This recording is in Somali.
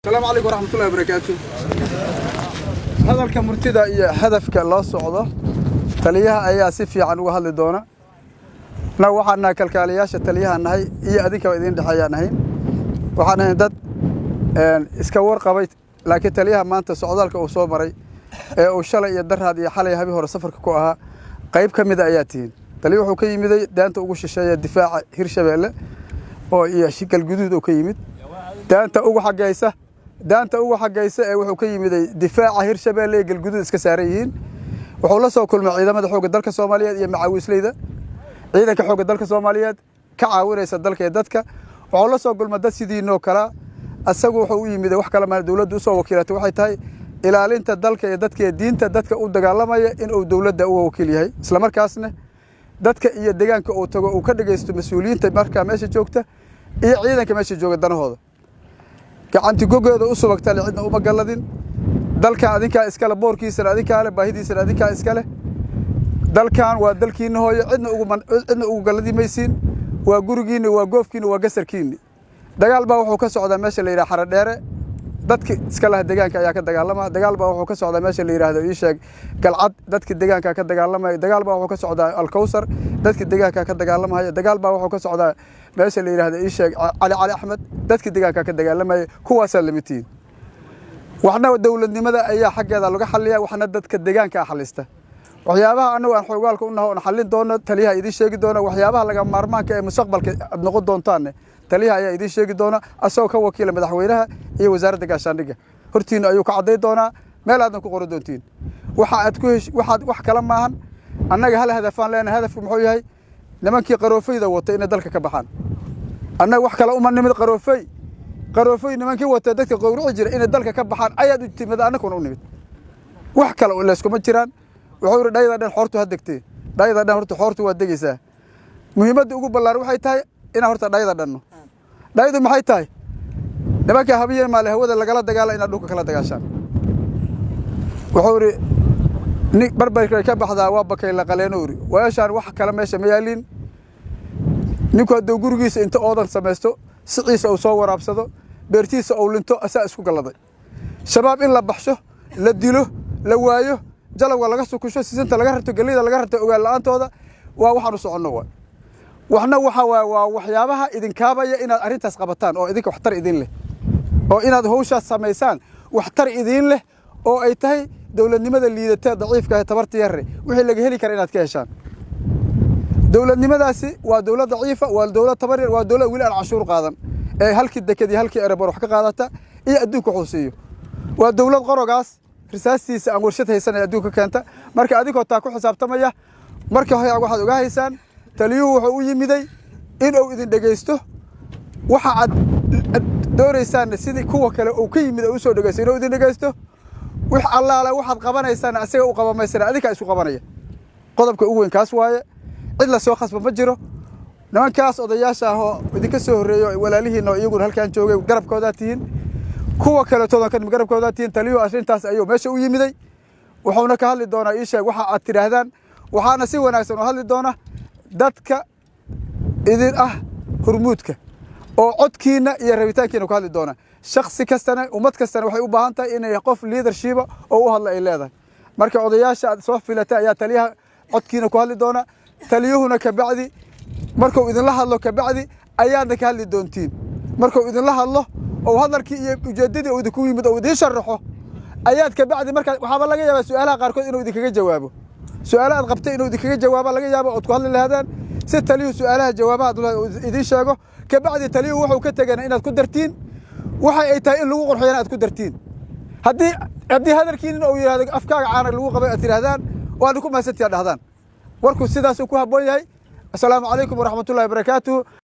السلام عليكم ورحمة الله وبركاته. هذا الكمرتدا هدفك الله صعده تليها أي سفي عن وهذا الدونة لو وحنا كالكالياش تليها نهاي هي أذيك وإذن دحيا نهاي وحنا هندد إسكور قبيت لكن تليها ما أنت صعدالك وصوب مري وشلا يدر هذه حالة هبي هو السفر كوها قريب كم إذا آياتين تليه حكي مذي دانت وقش الشيء الدفاع هيرشبيله أو يشكل الجدود وكيمد دانت أوجو حجيسة دانت أوجو حجيسة وحكي مذي دفاع هيرشبيله الجدود إسكساريين وحول كل معيدة ماذا حوق الدرك الصومالية مع وسليدة عيدا كحوق الدرك الصومالية كعاونة يصدرك يدتك وحول كل مدة سيدي نوكلا السجو حوي مذي وحكلا مع الدولة دوسوا وكيلته وحيتاي إلى أنت الدلك يدتك الدين تدتك أود قالما إن أو دولة دو وكيلها إسلام مركزنا دتك يدجان كأو وكذا جيست مسؤولين تمركز ماشي جوكته عيدا كماشي جوك الدنا هذا كعنت جوجل هذا أسوق تالي عندنا أم قلدين دلك هذيك إسكال بوركي سر هذيك على باهدي سر هذيك إسكاله دلكان ودلكين هو عندنا أم قلدين ميسين وجورجين وجوفكين وجسركين دجال بقى وحوك السعودة ماشي اللي راح رداره dadka iska laha deegaanka ayaa ka dagaalama dagaal baa wuxuu ka socdaa meesha la yiraahdo ii sheeg galcad dadka deegaanka ka dagaalamay dagaal baa wuxuu ka socdaa alkawsar dadka deegaanka ka dagaalamay dagaal baa wuxuu ka socdaa meesha la yiraahdo ii sheeg cali axmed dadka deegaanka ka dagaalamay kuwaas limitiin waxna dawladnimada ayaa xageeda laga xalliyaa waxna dadka deegaanka xalista waxyaabaha anagu aan xoogaalka u nahay oo xallin doono taliyaha idin sheegi doono waxyaabaha laga maarmaanka ee mustaqbalka aad noqon doontaan taliyaha ayaa idin sheegi doona asoo ka wakiil madaxweynaha iyo wasaaradda gaashaandhigga hortiina ayuu ka caday doona meel aad ku qoro doontiin waxa aad ku waxaad wax kala maahan annaga hal hadafaan leena hadafku muxuu yahay nimankii qaroofayda wata in dalka ka baxaan annaga wax kala uma nimid qaroofay nimankii wata dadka qowrici jira in dalka ka baxaan ayaad u timid annaguna u nimid wax kala oo la isku ma jiraan wuxuu yiri dhayda dhan hortu hadagtay dhayda dhan hortu waa degaysaa muhiimadda ugu ballaaran waxay tahay in horta dhayda dhanno dhaydu maxay tahay nimanka habiyeen maal hawada lagala dagaala in dhulka kala dagaashaan wuxuu yiri nig barbarka ka baxdaa waa bakay la qaleenoori waashaan wax kala meesha ma yaalin ninku haduu gurigiisa inta oodan sameesto siciisa uu soo waraabsado beertiisa uu linto asaa isku galaday shabaab in la baxsho la dilo la waayo jalawga laga sukusho sisinta laga rarto galida laga rarto ogaal la'aantooda waa waxaan u soconno waxna waxa waa waxyaabaha idin kaabaya inaad arintaas qabataan oo idinka waxtar idin leh oo inaad hawshaas sameysaan waxtar idin leh oo ay tahay dawladnimada liidata daciifka ah tabarta yar wixii laga heli karo inaad ka heshaan dawladnimadaasi waa dawlad daciifa waa dawlad tabar yar waa dawlad wili aan cashuur qaadan ee halkii dekadii halkii erebor wax ka qaadata iyo adduunka xusiyo waa dawlad qorogaas risaastiisa aan warshad haysan ee adduunka keenta marka adigoo taa ku xisaabtamaya marka hore waxaad uga haysaan taliyuhu wuxuu u yimiday in uu idin dhageysto waxa aad dooreysaan sidii kuwa kale oo ka yimid oo soo dhageysto inuu idin dhageysto wax allaala waxaad qabanaysaan asiga u qabamaysan adika isku qabanaya qodobka ugu weyn kaas waaye cid la soo khasban ma jiro nimankaas odayaasha ah oo idinka soo horeeyo walaalihiina iyaguna halkaan joogay garabkooda tihiin kuwa kale toodan kan garabkooda tihiin taliyuhu arintaas ayuu meesha u yimiday wuxuuna ka hadli doonaa ii sheeg waxa aad tiraahdaan waxaana si wanaagsan u hadli doona dadka idin ah hurmuudka oo codkiina iyo rabitaankiina ku hadli doona shakhsi kastana ummad kastana waxay u baahan tahay inay qof leadership oo u hadla ay leedahay marka odayaasha aad soo filatay ayaa taliyaha codkiina ku hadli doona taliyuhuna ka bacdi markuu idin la hadlo ka bacdi ayaadna ka hadli doontiin markuu idin la hadlo oo hadalkii iyo ujeedadii uu idinku yimid oo idin sharaxo ayaad ka bacdi marka waxa laga yaabaa su'aalaha qaarkood inuu idinkaga jawaabo su'aalaha qabtay inuu idinkaga jawaabo laga yaabo oo ku hadli lahaadaan si taliyuhu su'aalaha jawaabaha idin sheego ka bacdi taliyuhu wuxuu ka tagana inaad ku dartiin waxa ay tahay in lagu qorxeeyana aad ku dartiin haddii hadalkiina uu yiraahdo afkaaga caana lagu qabay aad tiraahdaan waa ku maasantiya dhahdaan warku sidaas ku haboon yahay assalaamu calaykum waraxmatullaahi wabarakaatuh